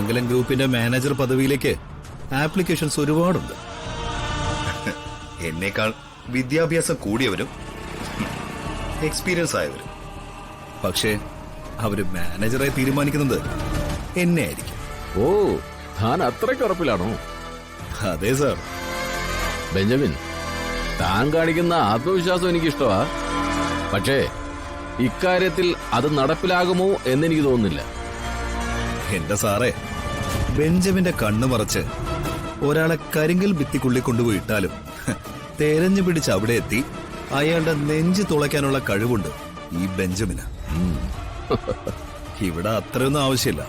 കണിമംഗലം ഗ്രൂപ്പിന്റെ മാനേജർ പദവിയിലേക്ക് ആപ്ലിക്കേഷൻസ് ഒരുപാടുണ്ട്. എന്നേക്കാൾ വിദ്യാഭ്യാസം കൂടിയവരും എക്സ്പീരിയൻസ് ആയവരും. പക്ഷേ അവര് മാനേജറെ തീരുമാനിക്കുന്നത് എന്നെ ആയിരിക്കും. ഓ, താൻ അത്രയ്ക്ക് ഉറപ്പിലാണോ? അതെ സാർ. ബെഞ്ചമിൻ, താൻ കാണിക്കുന്ന ആത്മവിശ്വാസം എനിക്കിഷ്ടമാ. പക്ഷേ ഇക്കാര്യത്തിൽ അത് നടപ്പിലാകുമോ എന്നെനിക്ക് തോന്നുന്നില്ല. എന്റെ സാറേ, ബെഞ്ചമിന്റെ കണ്ണു മറച്ച് ഒരാളെ കരിങ്കൽ ഭിത്തിക്കുള്ളിൽ കൊണ്ടുപോയി ഇട്ടാലും തെരഞ്ഞു പിടിച്ച് അവിടെ എത്തി അയാളുടെ നെഞ്ച് തുളയ്ക്കാനുള്ള കഴിവുണ്ട് ഈ ബെഞ്ചമിന്. ഇവിടെ അത്രയൊന്നും ആവശ്യമില്ല.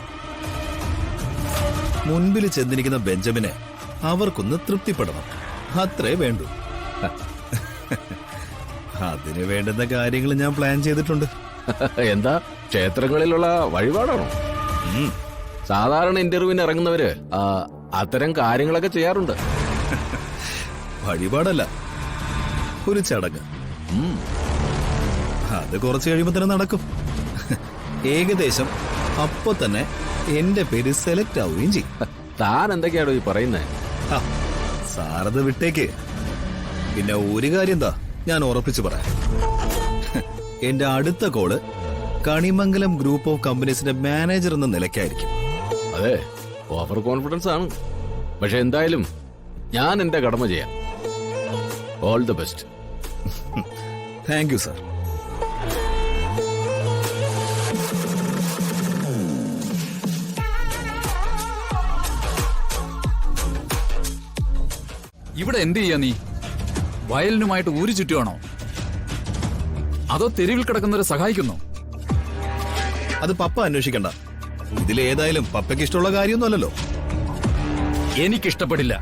മുൻപിൽ ചെന്നിരിക്കുന്ന ബെഞ്ചമിനെ അവർക്കൊന്ന് തൃപ്തിപ്പെടണം, അത്രേ വേണ്ടൂ. അതിനു വേണ്ടുന്ന കാര്യങ്ങൾ ഞാൻ പ്ലാൻ ചെയ്തിട്ടുണ്ട്. എന്താ, ക്ഷേത്രങ്ങളിലുള്ള വഴിപാടാണോ? സാധാരണ ഇന്റർവ്യൂവിന് ഇറങ്ങുന്നവര് അത്തരം കാര്യങ്ങളൊക്കെ ചെയ്യാറുണ്ട്. വഴിപാടല്ല, ഒരു ചടങ്ങ്. അത് കുറച്ച് കഴിയുമ്പോ തന്നെ നടക്കും. ഏകദേശം അപ്പൊ തന്നെ എന്റെ പേര് സെലക്ട് ആവുകയും ചെയ്യും. താൻ എന്തൊക്കെയാണോ ഈ പറയുന്നേ? സാറത് വിട്ടേക്ക്. പിന്നെ ഒരു കാര്യം എന്താ ഞാൻ ഉറപ്പിച്ചു പറയാം. എന്റെ അടുത്ത കോള് കണിമംഗലം ഗ്രൂപ്പ് ഓഫ് കമ്പനീസിന്റെ മാനേജർ എന്ന നിലയ്ക്കായിരിക്കും. അതെ, ഓവർ കോൺഫിഡൻസ് ആണ്. പക്ഷെ എന്തായാലും ഞാൻ എന്റെ കടമ ചെയ്യാം. All the best. Thank you sir. ഇവിടെ എന്ത് ചെയ്യാ നീ? വയലിനുമായിട്ട് ഊരു ചുറ്റുവാണോ, അതോ തെരുവിൽ കിടക്കുന്നവരെ സഹായിക്കുന്നു? അത് പപ്പ അന്വേഷിക്കണ്ട. ഇതിലേതായാലും പപ്പയ്ക്ക് ഇഷ്ടമുള്ള കാര്യമൊന്നുമല്ലല്ലോ. എനിക്കിഷ്ടപ്പെടില്ല.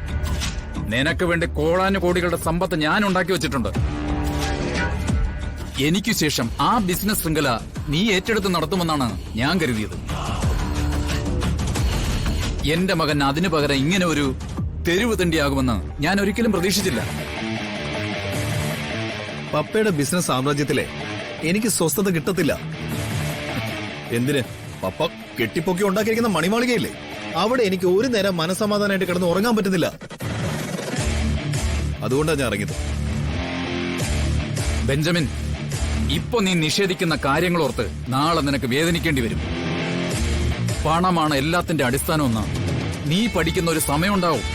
നിനക്ക് വേണ്ടി കോടാനുകോടികളുടെ സമ്പത്ത് ഞാൻ ഉണ്ടാക്കി വെച്ചിട്ടുണ്ട്. എനിക്ക് ശേഷം ആ ബിസിനസ് ശൃംഖല നീ ഏറ്റെടുത്ത് നടത്തുമെന്നാണ് ഞാൻ കരുതിയത്. എന്റെ മകൻ അതിനു പകരം ഇങ്ങനെ ഒരു തെരുവ് തണ്ടിയാകുമെന്ന് ഞാൻ ഒരിക്കലും പ്രതീക്ഷിച്ചില്ല. പപ്പയുടെ ബിസിനസ് സാമ്രാജ്യത്തിലെ എനിക്ക് സ്വസ്ഥത കിട്ടത്തില്ല. എന്തിന്? പപ്പ കെട്ടിപ്പൊക്കി ഉണ്ടാക്കിയിരിക്കുന്ന മണിമാളികയില്ലേ, അവിടെ എനിക്ക് ഒരു നേരം മനസമാധാനമായിട്ട് കിടന്ന് ഉറങ്ങാൻ പറ്റുന്നില്ല. അതുകൊണ്ടാണ് ഞാൻ ഇറങ്ങിയത്. ബെഞ്ചമിൻ, ഇപ്പൊ നീ നിഷേധിക്കുന്ന കാര്യങ്ങളോർത്ത് നാളെ നിനക്ക് വേദനിക്കേണ്ടി വരും. പണമാണ് എല്ലാത്തിന്റെ അടിസ്ഥാനമെന്ന് നീ പഠിക്കുന്ന ഒരു സമയമുണ്ടാവും.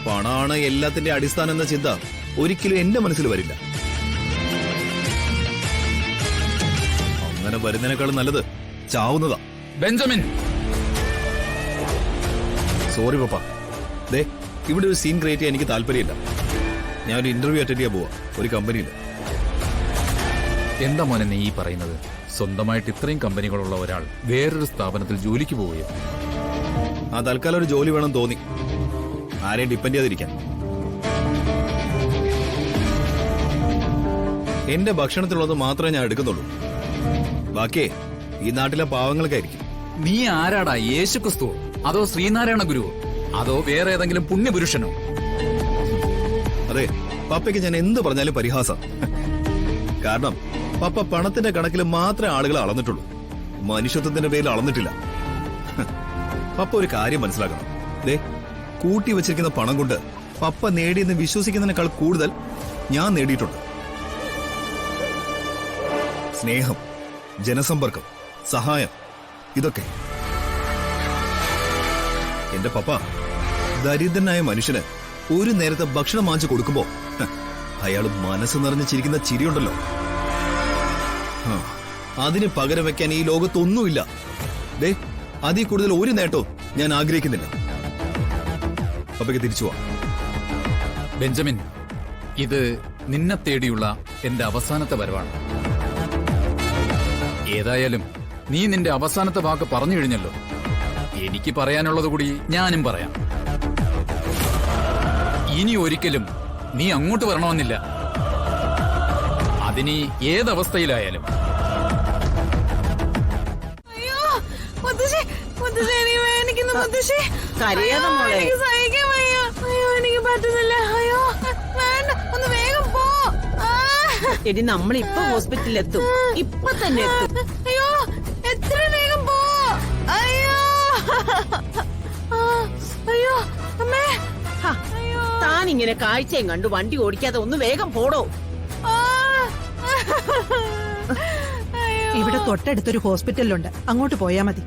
പണമാണ് എല്ലാത്തിന്റെ അടിസ്ഥാനം എന്ന ചിന്ത ഒരിക്കലും എന്റെ മനസ്സിൽ വരില്ല. അങ്ങനെ വരുന്നതിനേക്കാളും നല്ലത് ചാവുന്നതാ. ബെഞ്ചമിൻ, സോറി പപ്പ. ദേ, ഇവിടെ ഒരു സീൻ ക്രിയേറ്റ് ചെയ്യാൻ എനിക്ക് താല്പര്യമില്ല. ഞാൻ ഒരു ഇന്റർവ്യൂ അറ്റൻഡ് ചെയ്യാൻ പോവാ ഒരു കമ്പനിയിൽ. എന്താ മോനെ നീ ഈ പറയുന്നത്? സ്വന്തമായിട്ട് ഇത്രയും കമ്പനികളുള്ള ഒരാൾ വേറൊരു സ്ഥാപനത്തിൽ ജോലിക്ക് പോവുകയോ? ആ തൽക്കാലം ഒരു ജോലി വേണം തോന്നി, ആരെയും ഡിപ്പെൻഡ് ചെയ്യാതിരിക്കാൻ. എന്റെ ഭക്ഷണത്തിലുള്ളത് മാത്രമേ ഞാൻ എടുക്കുന്നുള്ളൂ. ബാക്കിയേ ഈ നാട്ടിലെ പാവങ്ങൾക്കായിരിക്കും. നീ ആരാടാ? യേശുക്രിസ്തു, അതോ ശ്രീനാരായണ ഗുരുവോ, അതോ വേറെ ഏതെങ്കിലും പുണ്യപുരുഷനോ? അതെ, പപ്പയ്ക്ക് ഞാൻ എന്ത് പറഞ്ഞാലും പരിഹാസം. കാരണം പപ്പ പണത്തിന്റെ കണക്കിൽ മാത്രമേ ആളുകളെ അളന്നിട്ടുള്ളൂ, മനുഷ്യത്വത്തിന്റെ പേരിൽ അളന്നിട്ടില്ല. പപ്പ ഒരു കാര്യം മനസ്സിലാക്കണം. ദേ, കൂട്ടി വെച്ചിരിക്കുന്ന പണം കൊണ്ട് പപ്പ നേടിയെന്ന് വിശ്വസിക്കുന്നതിനേക്കാൾ കൂടുതൽ ഞാൻ നേടിയിട്ടുണ്ട്. സ്നേഹം, ജനസമ്പർക്കം, സഹായം, ഇതൊക്കെ. എന്റെ പപ്പ ദരിദ്രനായ മനുഷ്യന് ഒരു നേരത്തെ ഭക്ഷണം വാങ്ങിച്ചു കൊടുക്കുമ്പോ അയാൾ മനസ്സ് നിറഞ്ഞു ചിരിക്കുന്ന ചിരിയുണ്ടല്ലോ, അതിന് പകരം വെക്കാൻ ഈ ലോകത്തൊന്നുമില്ല. ദേ, അതിൽ കൂടുതൽ ഒരു നേട്ടവും ഞാൻ ആഗ്രഹിക്കുന്നില്ല. പപ്പയ്ക്ക് തിരിച്ചു പോവാം. ബെഞ്ചമിൻ, ഇത് നിന്നെ തേടിയുള്ള എന്റെ അവസാനത്തെ വരവാണ്. ഏതായാലും നീ നിന്റെ അവസാനത്തെ വാക്ക് പറഞ്ഞു കഴിഞ്ഞല്ലോ. എനിക്ക് പറയാനുള്ളത് കൂടി ഞാനും പറയാം. ഇനി ഒരിക്കലും നീ അങ്ങോട്ട് വരണമെന്നില്ല. അതിനി ഏതവസ്ഥയിലായാലും. എടി, നമ്മളിപ്പോ ഹോസ്പിറ്റലിൽ എത്തും. ഇപ്പൊ തന്നെ എത്തും. അയ്യോ, എത്ര വേഗം പോ. അയ്യോ അമ്മേ. താൻ ഇങ്ങനെ കാഴ്ചയും കണ്ടു വണ്ടി ഓടിക്കാതെ ഒന്ന് വേഗം പോടോ. ഇവിടെ തൊട്ടടുത്തൊരു ഹോസ്പിറ്റലുണ്ട്, അങ്ങോട്ട് പോയാ മതി.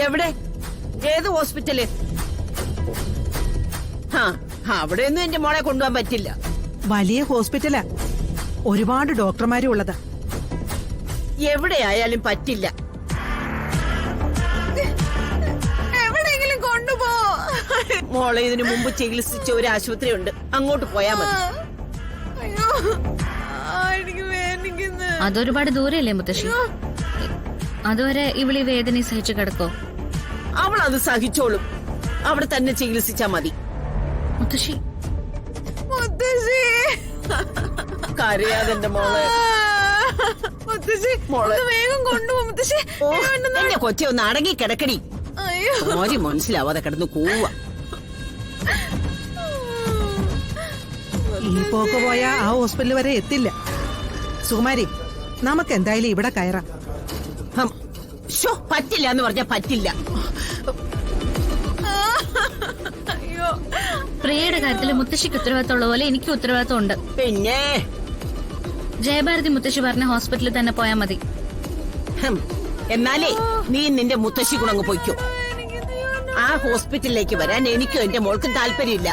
എവിടെ? ഏത് ഹോസ്പിറ്റല്? അവിടെയൊന്നും എന്റെ മോളെ കൊണ്ടുപോകാൻ പറ്റില്ല. വലിയ ഹോസ്പിറ്റലാ, ഒരുപാട് ഡോക്ടർമാരും ഉള്ളതാ. എവിടെയായാലും പറ്റില്ല. എവിടെയെങ്കിലും കൊണ്ടുപോ. മോളെ ഇതിനു മുമ്പ് ചികിത്സിച്ച ഒരു ആശുപത്രി ഉണ്ട്, അങ്ങോട്ട് പോയാ മതി. അതൊരുപാട് ദൂരല്ലേ മുത്തശ്ശി? അതുവരെ ഇവിളി വേദന സഹിച്ചു കിടക്കോ? അവൾ അത് സഹിച്ചോളും. അവിടെ തന്നെ ചികിത്സിച്ചാ മതി. മുത്തശ്ശി കരയാതെ മോളെ. മോളെ വേഗം കൊണ്ടുപോ മുത്തശ്ശി. എന്റെ കൊച്ചെ ഒന്ന് അടങ്ങി കിടക്കടി. മോരി മനസ്സിലാവാതെ കിടന്ന് കൂവ. ഈ പോക്ക് പോയാ ആ ഹോസ്പിറ്റൽ വരെ എത്തില്ല. സുകുമാരി, നമുക്ക് എന്തായാലും ഇവിടെ കയറാം. പറ്റില്ല എന്ന് പറഞ്ഞാ പറ്റില്ല. പ്രിയയുടെ കാര്യത്തിൽ മുത്തശ്ശിക്ക് ഉത്തരവാദിത്തമുള്ള പോലെ എനിക്ക് ഉത്തരവാദിത്തം ഉണ്ട്. പിന്നെ ജയഭാരതി മുത്തശ്ശി പറഞ്ഞ ഹോസ്പിറ്റലിൽ തന്നെ പോയാൽ മതി. എന്നാലേ നീ നിന്റെ മുത്തശ്ശി കൂടെ പോയിക്കോ. ആ ഹോസ്പിറ്റലിലേക്ക് വരാൻ എനിക്കും എന്റെ മോൾക്കും താല്പര്യമില്ല.